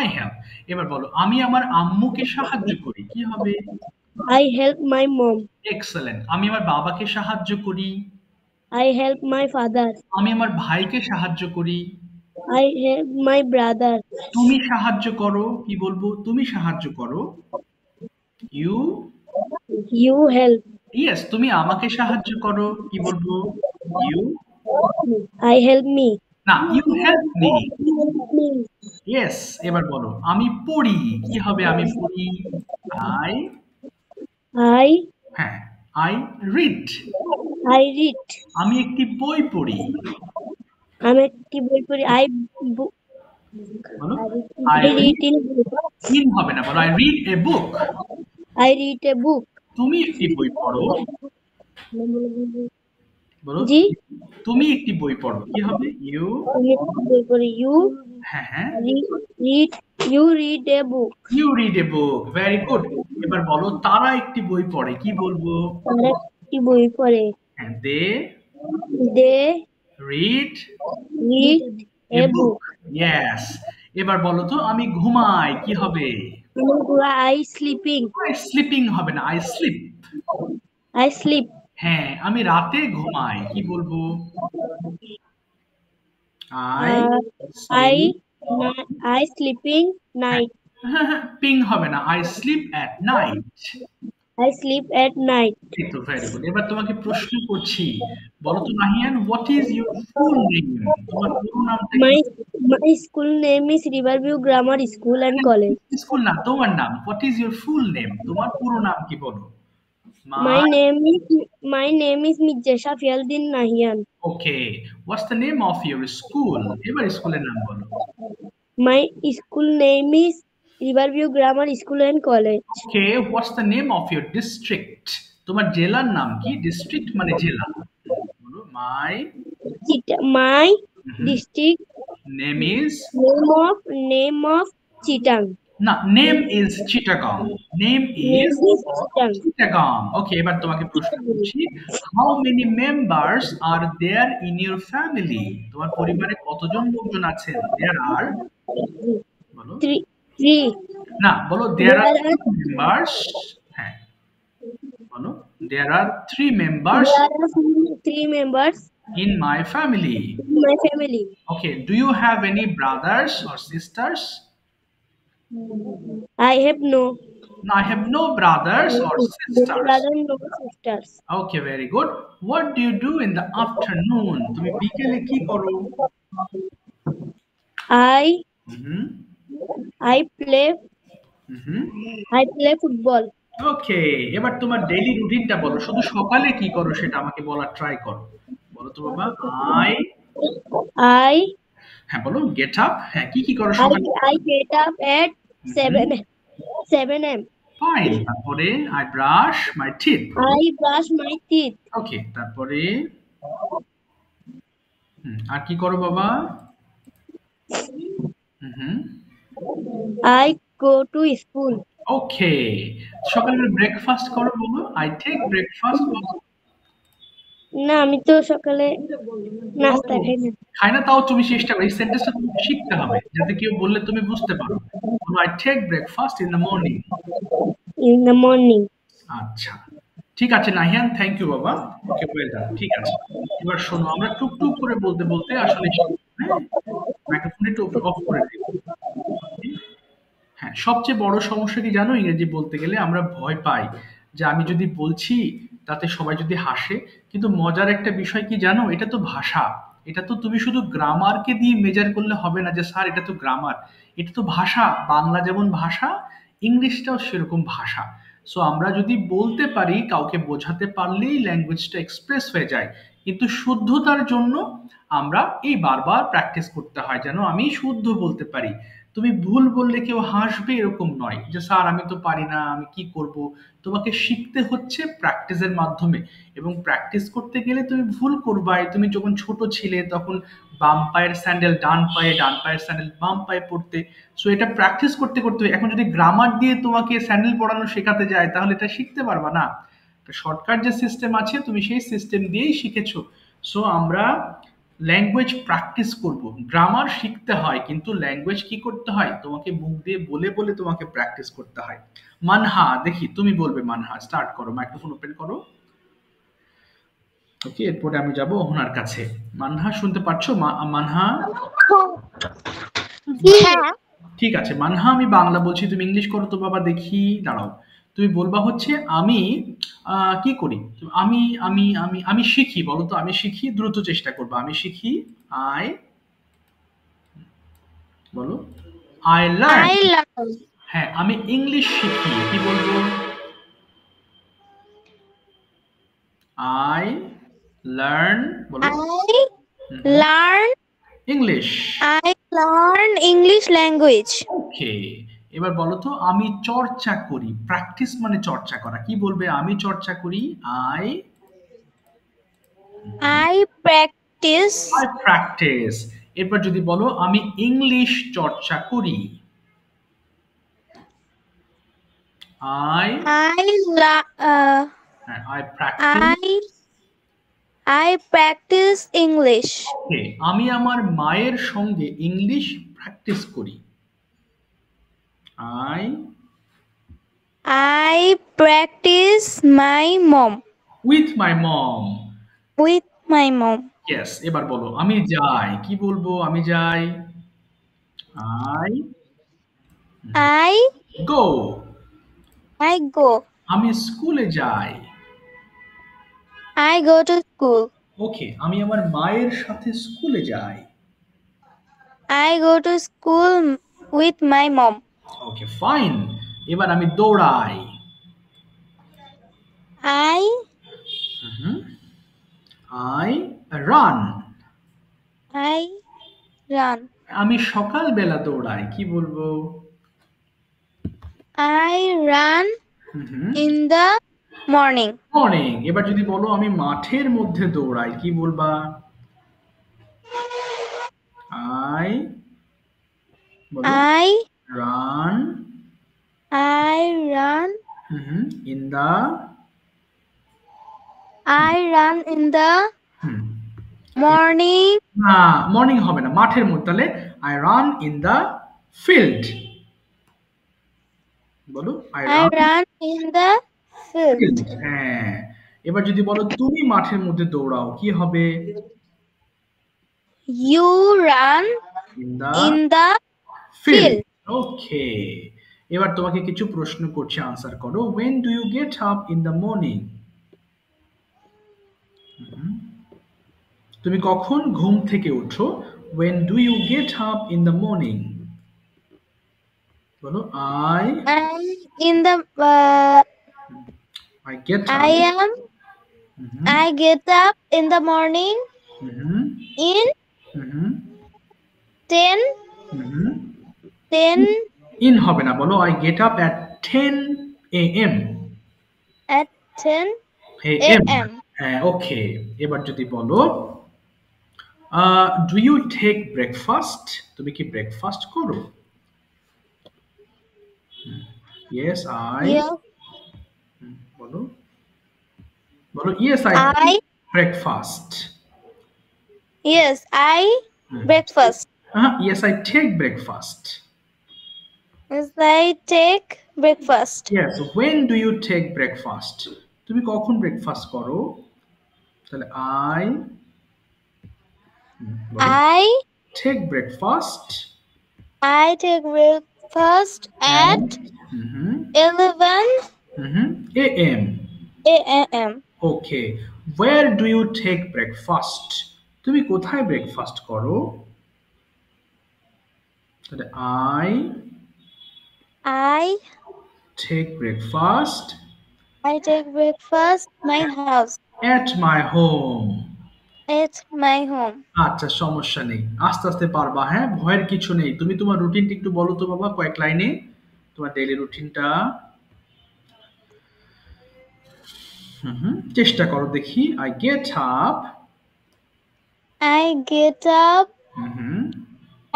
I help. হেল্প। এবার বলো, আমি আমার আম্মুকে সাহায্য করি, কি হবে? I help my mom. Excellent. আমি আমার বাবাকে সাহায্য করি। I help my father. আমি আমার ভাইকে সাহায্য করি। I help my brother. তুমি সাহায্য করো, কি বলবো? তুমি সাহায্য করো। You You help. ইয়েস, তুমি আমাকে সাহায্য করো, কি বলবো? You I help me. না, you help me. You help me. ইয়েস, এবার বলো আমি পড়ি, কি হবে? আমি পড়ি। আই I হ্যাঁ, আই রিড। read. আমি একটি বই পড়ি। আমি একটি বই পড়ি। বলো I I read in book. In হবে না, বলো I read a book. I read a book. তুমি একটি বই পড়ো। বলো জি তুমি একটি বই পড়ো, কি হবে? ইউ তুমি একটি বই পড়ি। হ্যাঁ হ্যাঁ, read you read a book. You read a book. Very good. এবার বলো তারা একটি বই পড়ে, কি বলবো? তারা একটি বই পড়ে। হ্যাঁ, দে They read read A a book. book. Yes. এবার বলো তো আমি ঘুমাই, কি হবে? I sleeping. আই স্লিপিং হবে না, আই স্লিপ। I sleep. হ্যাঁ, আমি রাতে ঘুমাই, কি বলবো? I I I sleeping night. Ping হবে না, I sleep at night. I sleep at night. এই তো, ভেরি গুড। এবার তোমাকে প্রশ্ন করছি, বলো তো Nahiyan, what is your full name? তোমার পুরো নামটা কি? My school name is Riverview Grammar School and College. School না, তোমার নাম। What is your full name? তোমার পুরো নাম কি, বলো? My name is Mirza Fialdin Nahian. Okay, what's the name of your school? এবার স্কুলের নাম বলো। My school name is Riverview Grammar School and College. Okay, what's the name of your district? তোমার জেলার নাম কি? ডিস্ট্রিক্ট মানে জেলা। বলো My district name is name of Chittagong. না, name is Chittagong. Name is Name is Chittagong. Chittagong. ওকে, এবার তোমাকে প্রশ্ন করছি, how many members R there in your family? তোমার পরিবারে কতজন লোকজন আছেন? দেয়ার আর বলো Three. না, বলো there are There are members. হ্যাঁ, বলো there are 3 members three members in my family. in my family. Okay, do you have any brothers or sisters? I have no No, I have no brothers or sisters. brother, no sisters. Okay, very good. What do you do in the afternoon? তুমি বিকেলে কি করো? I hmm I play hmm. football. ওকে, এবার তোমার daily রুটিনটা বলো। শুধু সকালে কি করো সেটা আমাকে বলার ট্রাই করো। বলো তো বাবা। আই I হ্যাঁ, বলো গেট আপ। হ্যাঁ, কি করো সকালে? I get up at 7 a.m. Fine. তারপরে I brush my teeth. I brush my teeth. ওকে, তারপরে আর কি করো বাবা? হুম। I go to school. ওকে, সকালে ব্রেকফাস্ট করো বলো। আই টেক ব্রেকফাস্ট বলো। না আমি তো সকালে নাস্তা খাই না। খাই না, তাও তুমি চেষ্টা করো। এই সেন্টেন্সটা তুমি শিখতে হবে যাতে কেউ বললে তুমি বুঝতে পারো। বলো I take breakfast in the morning. In the morning. আচ্ছা, ঠিক আছে নাহিয়ান, থ্যাংক ইউ বাবা। ওকে, ওয়েল ডান। ঠিক আছে, এবার শোনো, আমরা টুকটুক করে বলতে বলতে আসলে মাইক্রোফোন একটু অফ করে দিই। হ্যাঁ, সবচেয়ে বড় সমস্যা কি জানো? ইংরেজি বলতে গেলে আমরা ভয় পাই যে আমি যদি বলছি তাতে সবাই যদি হাসে। কিন্তু মজার একটা বিষয় কি জানো? এটা তো ভাষা। এটা তো তুমি শুধু গ্রামারকে দিয়ে মেজার করলে হবে না যে স্যার এটা তো গ্রামার। এটা তো ভাষা। বাংলা যেমন ভাষা, ইংলিশটাও সেরকম ভাষা। সো আমরা যদি বলতে পারি, কাউকে বোঝাতে পারলেই ল্যাঙ্গুয়েজটা এক্সপ্রেস হয়ে যায়। কিন্তু শুদ্ধতার জন্য আমরা এই বারবার প্র্যাকটিস করতে হয় যেন আমি শুদ্ধ বলতে পারি। তুমি ভুল বললে কেউ হাসবে এরকম নয় যে স্যার আমি তো পারি না, আমি কি করব। তোমাকে শিখতে হচ্ছে প্র্যাকটিসের মাধ্যমে, এবং প্র্যাকটিস করতে গেলে তুমি ভুল করবাই। তুমি যখন ছোট ছিলে তখন বাম পায়ের স্যান্ডেল ডান পায়ে, ডান পায়ের স্যান্ডেল বাম পায়ে পড়তে। সো এটা প্র্যাকটিস করতে করতে, এখন যদি গ্রামার দিয়ে তোমাকে স্যান্ডেল পরানো শেখাতে যায় তাহলে এটা শিখতে পারবা না। শর্টকাট যে সিস্টেম আছে তুমি সেই সিস্টেম দিয়েই শিখেছো। সো আমরা ল্যাঙ্গুয়েজ প্র্যাকটিস করব, গ্রামার শিখতে হয় কিন্তু ল্যাঙ্গুয়েজ কি করতে হয়, তোমাকে মুখ দিয়ে বলে বলে তোমাকে প্র্যাকটিস করতে হয়। মানহা, দেখি তুমি বলবে মানহা, স্টার্ট করো, মাইক্রোফোন ওপেন করো। ওকে, এরপরে আমি যাব ওনার কাছে। মানহা শুনতে পাচ্ছো? মানহা, হ্যাঁ। ঠিক আছে মানহা, আমি বাংলা বলছি, তুমি ইংলিশ করো তো বাবা, দেখি। দাঁড়াও, তুমি বলবা হচ্ছে আমি কি করি, আমি আমি শিখি, বলো তো আমি শিখি, দ্রুত চেষ্টা করবো, আমি শিখি। আই, বলো, আই লার্ন। I learn. হ্যাঁ, আমি ইংলিশ শিখি, কি বলবো? আই লার্ন, বলো। I learn. English. I learn English language. ওকে, এবার বলো তো, আমি চর্চা করি, প্র্যাকটিস মানে চর্চা করা, কি বলবে? আমি চর্চা করি, I I practice. I practice. এরপর যদি বলো আমি ইংলিশ চর্চা করি, I I practice. I practice English. ওকে, আমি আমার মায়ের সঙ্গে ইংলিশ প্র্যাকটিস করি, I I practice my mom with my mom. with my mom. Yes, এবার বলো আমি যাই, কি বলবো? আমি যাই, I I go. I go. আমি স্কুলে যাই, I go to school. ওকে, আমি আমার মায়ের সাথে স্কুলে যাই, I go to school with my mom. Okay fine. এবার আমি দৌড়াই, I I run. I run. আমি সকালবেলা দৌড়াই, কি বলবো? I run in the morning. Morning. এবার যদি বলো আমি মাঠের মধ্যে দৌড়াই, কি বলবা? আই, বলো, I run run. In the, I run in the morning. না মর্নিং হবে না, মাঠের মধ্যে, তাহলে I run in the field, বলো I I run run in the field. Field. হ্যাঁ, এবার যদি বলো তুমি মাঠের মধ্যে দৌড়াও, কি হবে? You run in the in the field. field. Okay, এবার তোমাকে কিছু প্রশ্ন করছি, আনসার করো। when do you get up in the morning? তুমি কখন ঘুম থেকে ওঠো? when do you get up in the morning? বলো I And in the get up. I am I get up in the morning Mhm, in mhm, 10 mhm. 10 in হবে না, বলো I get up at 10 a.m. at 10 a.m. a.m. হ্যাঁ, ওকে, এবার যদি বলো do you take breakfast? তুমি কি breakfast করো? yes I Yeah. বলো, বলো yes I I take breakfast. Yes, I breakfast. yes I take breakfast. Yes, I take breakfast. yes when do you take breakfast? তুমি কখন ব্রেকফাস্ট করো? তাহলে I বলো, I take breakfast take breakfast at mhm, 11 a.m. a.m. okay, where do you take breakfast? তুমি কোথায় breakfast করো? তাহলে I I take breakfast take breakfast my house at my home. at my home. আচ্ছা, সমস্যা নেই, আস্তে আস্তে পারবা, হ্যাঁ, ভয়ের কিছু নেই। তুমি তোমার রুটিনটা একটু বলো তো বাবা, কয়েক লাইনে তোমার ডেইলি রুটিনটা। চেষ্টা করো দেখি। I get up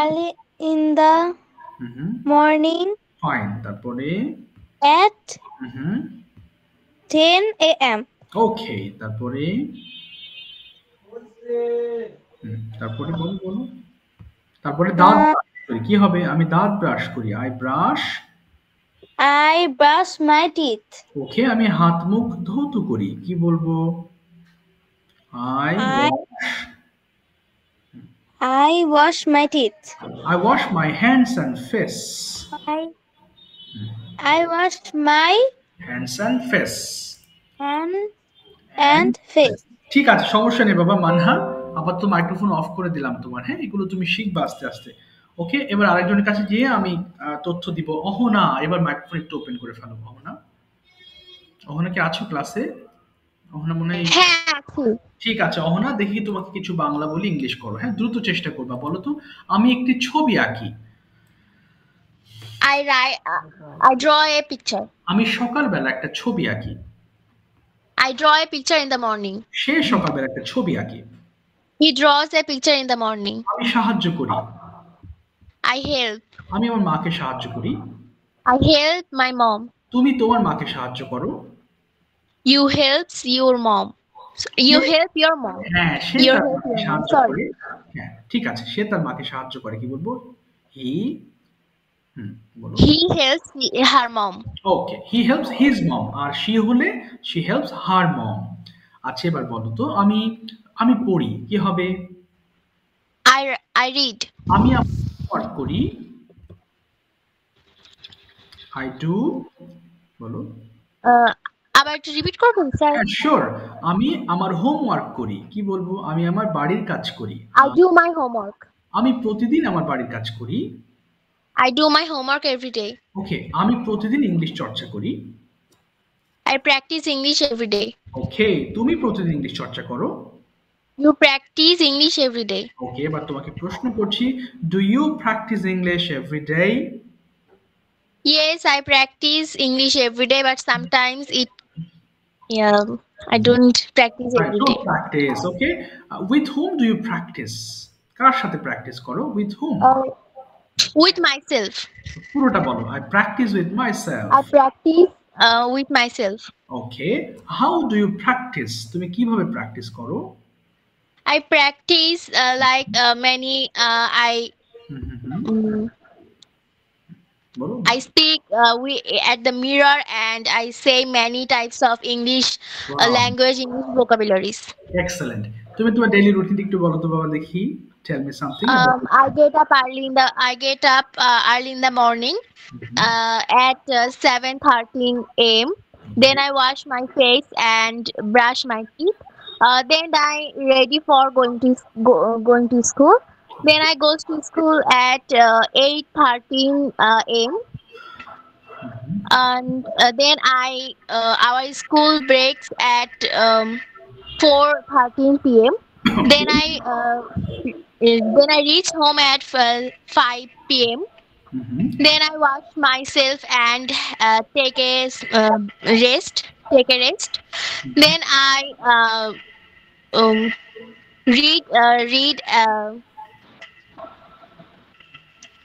early in the morning fine, তারপরে at 10 a.m. ওকে, তারপরে তারপরে বলো বলো তারপরে দাঁত Uh, ব্রাশ করি কি হবে আমি দাঁত ব্রাশ করি I brush I brush my teeth. ওকে আমি হাত মুখ ধৌত করি কি বলবো I I I wash my teeth. I wash my hands and face I I wash my hands and face hand and face. ঠিক আছে সমস্যা নেই বাবা মানহা আবার তো মাইক্রোফোন অফ করে দিলাম তোমার হ্যাঁ এগুলো তুমি শিখবা আস্তে আস্তে ওকে এবার আরেকজনের কাছে গিয়ে আমি তথ্য দিব অহনা এবার মাইক্রোফোন একটু ওপেন করে ফেলো অহনা অহনা কি আছো ক্লাসে অহনা মনে হয় হ্যাঁ আছি। ঠিক আছে অহনা দেখি তোমাকে কিছু বাংলা বলি ইংলিশ করো হ্যাঁ দ্রুত চেষ্টা করবা বলো তো আমি একটি ছবি আঁকি I draw a picture. আমি সকালবেলা একটা ছবি আঁকি I draw a picture in the morning. সে সকালবেলা একটা ছবি আঁকে He draws a picture in the morning. আমি সাহায্য করি I help. আমি আমার মাকে সাহায্য করি I help my mom. তুমি তোমার মাকে সাহায্য করো You helps your mom. You help your mom. হ্যাঁ সে You তার help মাকে your mom. সাহায্য Sorry. করে হ্যাঁ ঠিক আছে সে তার মাকে সাহায্য করে কি বলবো হি বলো He helps her mom. Okay he helps his mom আর শি হলে শি হেল্পস হার মম আচ্ছা এবার বলো তো আমি আমি পড়ি কি হবে I read. আমি ওয়ার্ক করি আই ডু বলো আবার একটু রিপিট করবেন স্যার? হ্যাঁ শিওর আমি আমার হোমওয়ার্ক করি কি বলবো আমি আমার বাড়ির কাজ করি I do my homework. আমি প্রতিদিন আমার বাড়ির কাজ করি I do my homework every day. ওকে আমি প্রতিদিন ইংলিশ চর্চা করি I practice English every day. ওকে তুমি প্রতিদিন ইংলিশ চর্চা করো You practice English every day. ওকে এবার তোমাকে প্রশ্ন করছি do you practice English every day Yes, I practice English every day, but sometimes yeah, I don't practice every day. Practice okay with hmm do you practice কার সাথে practice করো with hmm With myself. পুরোটা বলো I practice with myself I practice with myself. Okay how do you practice তুমি কিভাবে practice করো I practice like many. I বলো I speak we at the mirror and I say many types of English Wow. language, English vocabularies. Excellent তুমি তোমার daily routine একটু বলো তো বাবা দেখি tell me something I get up early in the morning at 7:13 a.m. Then I wash my face and brush my teeth. Then I ready for going to school. Then I go to school at 8:13 a.m. And then our school breaks at 4:13 p.m. Then I reach home at 5 p.m. Then I wash myself and take a rest. Then I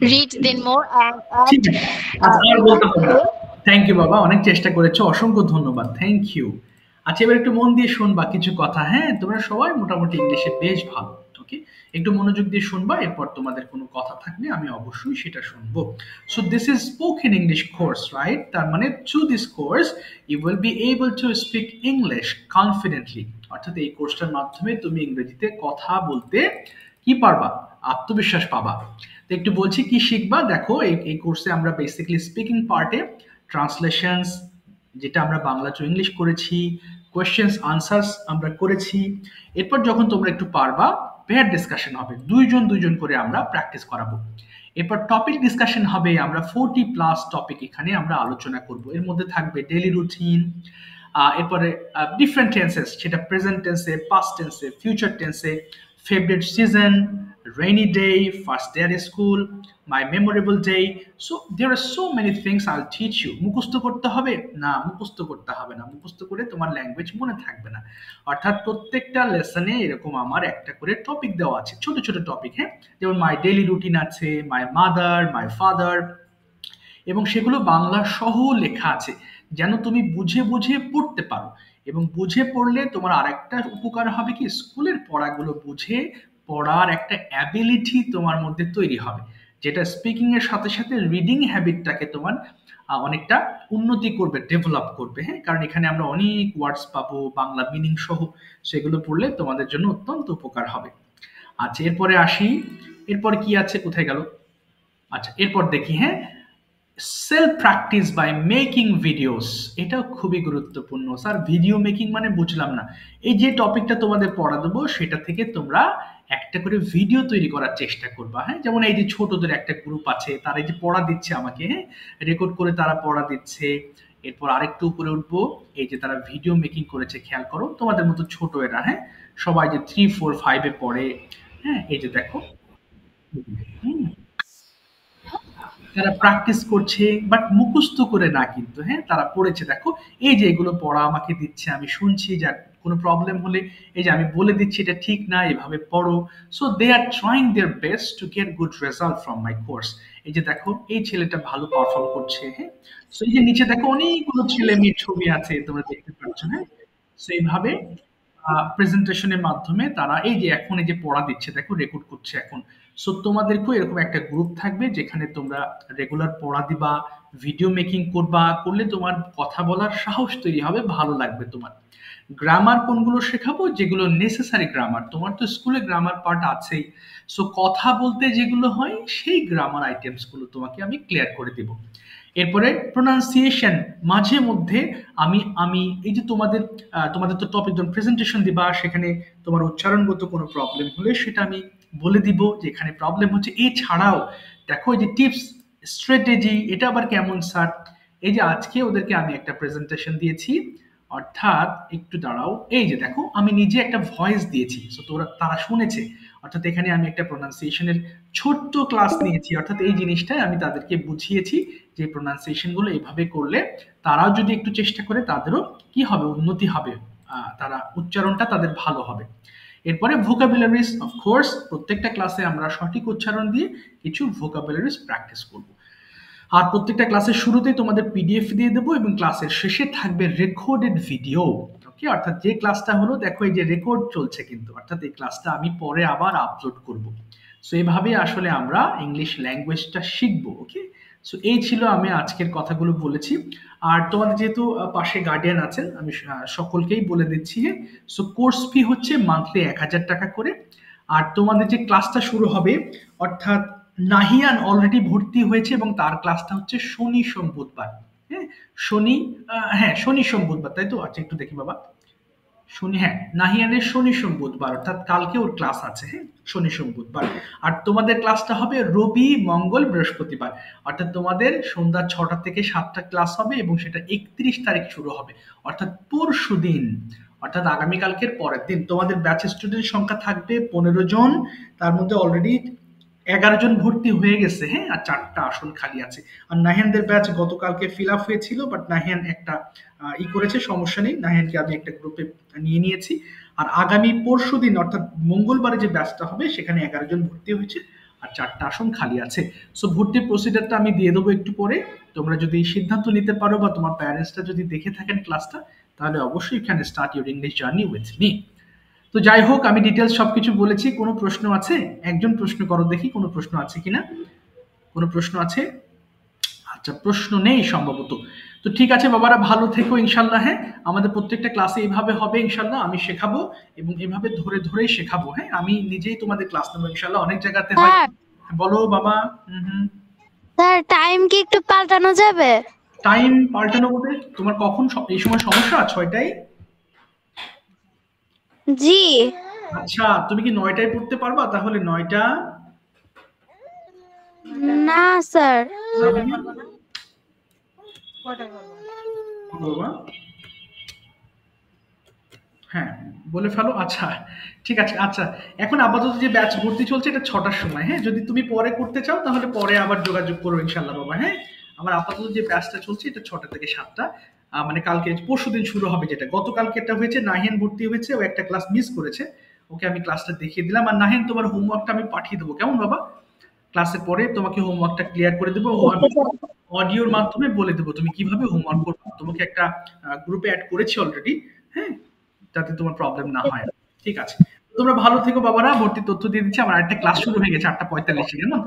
read then more and ঠিক আছে আচ্ছা আর বলতে হবে না thank you বাবা অনেক চেষ্টা করেছো অসংখ্য ধন্যবাদ থ্যাংক ইউ আচ্ছা এবার একটু মন দিয়ে শুনবা কিছু কথা হ্যাঁ তোমরা সবাই মোটামুটি ইংলিশে বেশ ভালো ওকে একটু মনোযোগ দিয়ে শুনবা এরপর তোমাদের কোনো কথা থাকলে আমি অবশ্যই সেটা শুনবো so this is spoken English course right তার মানে through this course you will be able to speak English confidently অর্থাৎ এই কোর্সটার মাধ্যমে তুমি ইংরেজিতে কথা বলতে কি পারবা আত্মবিশ্বাস পাবা তো একটু বলছি কি শিখবা দেখো এই কোর্সে আমরা বেসিক্যালি স্পিকিং পার্টে ট্রান্সলেশনস যেটা আমরা বাংলা টু ইংলিশ করেছি কোয়েশ্চেন্স আনসার্স আমরা করেছি এরপর যখন তোমরা একটু পারবা পেয়ার ডিসকাশন হবে দুইজন করে আমরা প্র্যাকটিস করাবো এরপর টপিক ডিসকাশন হবে আমরা 40 প্লাস টপিক এখানে আমরা আলোচনা করব এর মধ্যে থাকবে ডেইলি রুটিন এরপরে ডিফারেন্ট টেন্সেস সেটা প্রেজেন্ট টেন্সে পাস্ট টেন্সে ফিউচার টেন্সে favourite season rainy day first day at school my memorable day so there are so many things I'll teach you মুখস্থ করতে হবে না মুখস্থ করতে হবে না মুখস্থ করে তোমার ল্যাঙ্গুয়েজ মনে থাকবে না অর্থাৎ প্রত্যেকটা লেসনে এরকম আমার একটা করে টপিক দেওয়া আছে ছোট ছোট টপিক হ্যাঁ যেমন মাই ডেইলি রুটিন আছে মাই মাদার মাই ফাদার এবং সেগুলো বাংলা সহ লেখা আছে যেন তুমি বুঝে বুঝে পড়তে পারো এবং বুঝে পড়লে তোমার আরেকটা উপকার হবে কি স্কুলের পড়াগুলো বুঝে পড়ার একটা অ্যাবিলিটি তোমার মধ্যে তৈরি হবে, যেটা স্পিকিং এর সাথে সাথে রিডিং হ্যাবিটটাকে তোমার অনেকটা উন্নতি করবে, ডেভেলপ করবে। হ্যাঁ, কারণ এখানে আমরা অনেক ওয়ার্ডস পাবো বাংলা মিনিং সহ, সেগুলো পড়লে তোমাদের জন্য অত্যন্ত উপকার হবে। আচ্ছা, এরপরে আসি, এরপর কি আছে, কোথায় গেল? আচ্ছা, এরপর দেখি। হ্যাঁ, self practice by making videos, এটাও খুবই গুরুত্বপূর্ণ। স্যার ভিডিও মেকিং মানে বুঝলাম না। এই যে টপিকটা তোমাদের পড়া দেবো সেটা থেকে তোমরা একটা করে ভিডিও তৈরি করার চেষ্টা করবা। হ্যাঁ, যেমন এই যে ছোটদের একটা গ্রুপ আছে, তারা এই যে পড়া দিচ্ছে আমাকে, হ্যাঁ, রেকর্ড করে তারা পড়া দিচ্ছে। এরপর আরেকটু উপরে উঠবো, এই যে তারা ভিডিও মেকিং করেছে, খেয়াল করো, তোমাদের মতো ছোট এরা। হ্যাঁ, সবাই যে 3, 4, 5 এ পড়ে। হ্যাঁ, এই যে দেখো, হুম, তারা প্র্যাকটিস করছে, বাট মুখস্থ করে না কিন্তু। হ্যাঁ, তারা পড়েছে। দেখো এই যে এগুলো পড়া আমাকে দিচ্ছে, আমি শুনছি, যার কোনো প্রবলেম হলে এই যে আমি বলে দিচ্ছি এটা ঠিক না, এভাবে পড়ো। So they are trying their best to get good result from my course. এই যে দেখো এই ছেলেটা ভালো পারফর্ম করছে। হ্যাঁ, সো এই যে নিচে দেখো অনেকগুলো ছেলে মেয়ের ছবি আছে, তোমরা দেখতে পাচ্ছ। হ্যাঁ, সো এইভাবে প্রেজেন্টেশনের মাধ্যমে তারা এই যে এখন এই যে পড়া দিচ্ছে, দেখো রেকর্ড করছে এখন। সো তোমাদেরকেও এরকম একটা গ্রুপ থাকবে যেখানে তোমরা রেগুলার পড়া দিবা, ভিডিও মেকিং করবা, করলে তোমার কথা বলার সাহস তৈরি হবে, ভালো লাগবে তোমার। গ্রামার কোনগুলো শেখাবো? যেগুলো নেসেসারি গ্রামার, তোমার তো স্কুলে গ্রামার পার্ট আছেই। সো কথা বলতে যেগুলো হয় সেই গ্রামার আইটেমস গুলো তোমাকে আমি ক্লিয়ার করে দিব। এরপরে প্রোনাউন্সিয়েশন, মাঝে মধ্যে আমি আমি এই যে তোমাদের তো টপিক যখন প্রেজেন্টেশন দিবা, সেখানে তোমার উচ্চারণগত কোনো প্রবলেম হলে সেটা আমি বলে দিব যে এখানে প্রবলেম হচ্ছে। এছাড়াও দেখো এই যে টিপস, স্ট্র্যাটেজি, এটা আবার কেমন স্যার? এই যে আজকে ওদেরকে আমি একটা প্রেজেন্টেশন দিয়েছি, অর্থাৎ একটু দাঁড়াও, এই যে দেখো আমি নিজে একটা ভয়েস দিয়েছি, সো তারা শুনেছে। অর্থাৎ এখানে আমি একটা প্রোনাউন্সিয়েশনের ছোট্ট ক্লাস নিয়েছি, অর্থাৎ এই জিনিসটাই আমি তাদেরকে বুঝিয়েছি যে প্রোনাউন্সিয়েশন গুলো এইভাবে করলে তারাও যদি একটু চেষ্টা করে তাদেরও কি হবে, উন্নতি হবে, তারা উচ্চারণটা তাদের ভালো হবে। এরপরে ভোকাবুলারিজ, অফকোর্স প্রত্যেকটা ক্লাসে আমরা সঠিক উচ্চারণ দিয়ে কিছু ভোকাবুলারিজ প্র্যাকটিস করব। আর প্রত্যেকটা ক্লাসের শুরুতেই তোমাদের পিডিএফ দিয়ে দেবো এবং ক্লাসের শেষে থাকবে রেকর্ডেড ভিডিও। ওকে, অর্থাৎ যে ক্লাসটা হলো, দেখো এই যে রেকর্ড চলছে কিন্তু, অর্থাৎ এই ক্লাসটা আমি পরে আবার আপলোড করব। সো এইভাবে আসলে আমরা ইংলিশ ল্যাঙ্গুয়েজটা শিখবো। ওকে, সো এই ছিল আমি আজকের কথাগুলো বলেছি। আর তোমাদের যেহেতু পাশে গার্ডিয়ান আছেন, আমি সকলকেই বলে দিচ্ছি। হ্যাঁ, সো কোর্স ফি হচ্ছে মান্থলি 1000 টাকা করে। আর তোমাদের যে ক্লাসটা শুরু হবে, অর্থাৎ নাহিয়ান অলরেডি ভর্তি হয়েছে এবং তার ক্লাসটা হচ্ছে শনি সোম বুধবার। হ্যাঁ, শনি সোম বুধবার, তাই তো? আচ্ছা একটু দেখি বাবা, শনি, হ্যাঁ, নাহিয়ানের শনি সোম বুধবার, অর্থাৎ কালকে ওর ক্লাস আছে। হ্যাঁ, শনি সোম বুধবার। আর তোমাদের ক্লাসটা হবে রবি মঙ্গল বৃহস্পতিবার, অর্থাৎ তোমাদের সন্ধ্যা 6টা থেকে 7টা ক্লাস হবে এবং সেটা 31 তারিখ শুরু হবে, অর্থাৎ পরশু দিন, অর্থাৎ আগামীকালকের পরের দিন। তোমাদের ব্যাচ স্টুডেন্ট সংখ্যা থাকবে 15 জন, তার মধ্যে অলরেডি 11 জন ভর্তি হয়ে গেছে। হ্যাঁ, আর 4টা আসন খালি আছে। আর নাহিয়ানদের ব্যাচ গতকালকে ফিল আপ হয়েছিল, বাট নাহিয়ান একটা করেছে, সমস্যা নেই, নাহিয়ানকে আমি একটা গ্রুপে নিয়ে নিয়েছি। আর আগামী পরশু দিন অর্থাৎ মঙ্গলবারে যে ব্যাচটা হবে সেখানে 11 জন ভর্তি হয়েছে আর 4টা আসন খালি আছে। সো ভর্তির প্রসিডারটা আমি দিয়ে দেবো একটু পরে। তোমরা যদি সিদ্ধান্ত নিতে পারো বা তোমার প্যারেন্টসটা যদি দেখে থাকেন ক্লাসটা, তাহলে অবশ্যই you can start your English journey with me. তো যাই হোক, আমি ডিটেলস সবকিছু বলেছি। কোনো প্রশ্ন আছে? একজন প্রশ্ন করো দেখি, কোনো প্রশ্ন আছে কিনা? কোনো প্রশ্ন আছে? আচ্ছা, প্রশ্ন নেই সম্ভবত। তো ঠিক আছে বাবারা, ভালো থেকো ইনশাল্লাহ। হ্যাঁ, আমাদের প্রত্যেকটা ক্লাসে এইভাবে হবে ইনশাল্লাহ, আমি শেখাবো এবং এভাবে ধরে ধরেই শেখাবো। হ্যাঁ, আমি নিজেই তোমাদের ক্লাস নেবো ইনশাল্লাহ, অনেক জায়গাতে হয়। বলো বাবা। স্যার টাইম কি একটু পাল্টানো যাবে? টাইম পাল্টানো বলতে তোমার কখন এই সময় সমস্যা? 6টায়? জি। আচ্ছা, তুমি কি 9টায় পড়তে পারবা? তাহলে 9টা। না স্যার। হ্যাঁ, বলে ফেলো। আচ্ছা ঠিক আছে। আচ্ছা, এখন আপাতত যে ব্যাচ ভর্তি চলছে এটা 6টার সময়। হ্যাঁ, যদি তুমি পরে করতে চাও তাহলে পরে আবার যোগাযোগ করো ইনশাল্লাহ বাবা। হ্যাঁ, আমার আপাতত যে ব্যাচটা চলছে এটা 6টা থেকে 7টা, মানে কালকে পরশু দিন শুরু হবে। যেটা গতকালকে একটা হয়েছে, নাহিয়ান ভর্তি হয়েছে, ও একটা ক্লাস মিস করেছে, ওকে আমি ক্লাসটা দেখিয়ে দিলাম। আর নাহিয়ান, তোমার হোমওয়ার্কটা আমি পাঠিয়ে দেবো, কেমন বাবা? ক্লাসের পরে তোমাকে হোমওয়ার্কটা ক্লিয়ার করে দেবো, অডিওর মাধ্যমে বলে দেবো তুমি কিভাবে হোমওয়ার্ক করবে। তোমাকে একটা গ্রুপে অ্যাড করেছি অলরেডি। হ্যাঁ, যাতে তোমার প্রবলেম না হয়। ঠিক আছে, তোমরা ভালো থেকো বাবারা, ভর্তি তথ্য দিয়ে দিচ্ছি। আমার আরেকটা ক্লাস শুরু হয়ে গেছে 8:45 কেমন?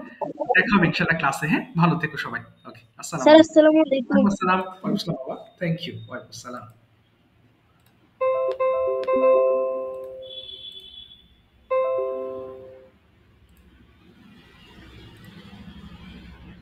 দেখা হবে ইনশাআল্লাহ ক্লাসে। হ্যাঁ, ভালো থেকো সবাই। ওকে, আসসালামু স্যার আলাইকুম। আসসালামু আলাইকুম। ওয়ালাইকুম আসসালাম। ওয়ালাইকুম আসসালাম বাবা। Thank you. ওয়ালাইকুম আসসালাম।